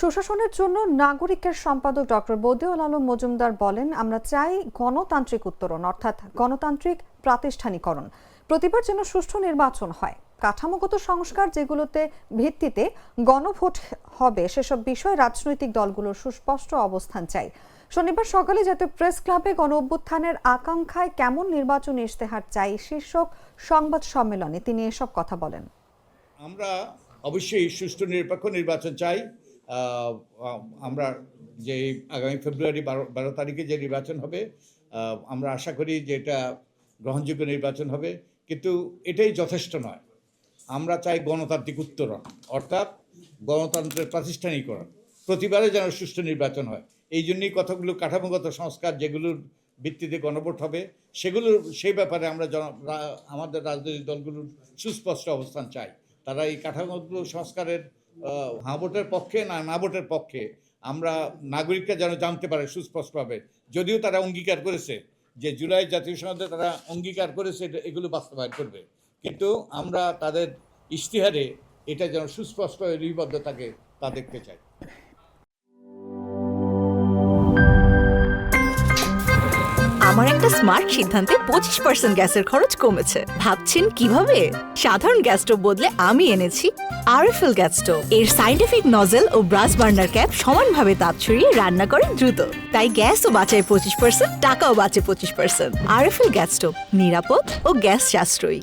সুশাসনের জন্য নাগরিকের সম্পাদক ডক্টর বদিউল আলম মজুমদার বলেন, আমরা চাই গণতান্ত্রিক উত্তরণ, অর্থাৎ গণতান্ত্রিক প্রাতিষ্ঠানিকরণ। প্রতিবার যেন সুষ্ঠু নির্বাচন হয়, কাঠামোগত সংস্কার যেগুলোতে ভিত্তিতে গণভোট হবে সেসব বিষয়ে রাজনৈতিক দলগুলোর সুস্পষ্ট অবস্থান চাই। শনিবার সকালে জাতীয় প্রেস ক্লাবে গণ অভ্যুত্থানের আকাঙ্ক্ষায় কেমন নির্বাচনী ইশতেহার চাই শীর্ষক সংবাদ সম্মেলনে তিনি এসব কথা বলেন। আমরা অবশ্যই সুষ্ঠু নিরপেক্ষ নির্বাচন চাই। আমরা যে আগামী ফেব্রুয়ারি 12 তারিখে যে নির্বাচন হবে, আমরা আশা করি যে এটা গ্রহণযোগ্য নির্বাচন হবে, কিন্তু এটাই যথেষ্ট নয়। আমরা চাই গণতান্ত্রিক উত্তরণ, অর্থাৎ গণতন্ত্রের প্রাতিষ্ঠানিকরণ। প্রতিবারে যেন সুষ্ঠু নির্বাচন হয়, এই জন্যই কতগুলো কাঠামোগত সংস্কার যেগুলোর ভিত্তিতে গণভোট হবে সেই ব্যাপারে আমরা আমাদের রাজনৈতিক দলগুলোর সুস্পষ্ট অবস্থান চাই। তারা এই কাঠামোগত সংস্কারের হ্যাঁ ভোটের পক্ষে না ভোটের পক্ষে আমরা নাগরিকরা যেন জানতে পারে সুস্পষ্টভাবে। যদিও তারা অঙ্গীকার করেছে যে জুলাই জাতীয় সংসদে তারা অঙ্গীকার করেছে এগুলো বাস্তবায়ন করবে, কিন্তু আমরা তাদের ইশতেহারে এটা যেন সুস্পষ্ট লিপিবদ্ধ থাকে তা দেখতে চাই। আমার একটা স্মার্ট সিদ্ধান্তে 25% গ্যাসের খরচ কমেছে। ভাবছেন কিভাবে? সাধারণ গ্যাস স্টোভ বদলে আমি এনেছি আরএফএল গ্যাস স্টোভ। এর সাইন্টিফিক নজল ও ব্রাস বার্নার ক্যাপ সমানভাবে তাপ ছড়িয়ে রান্না করে দ্রুত, তাই গ্যাসও বাঁচায় 25%, টাকাও বাঁচে 25%। আরএফএল গ্যাস স্টোভ নিরাপদ ও গ্যাস সাশ্রয়ী।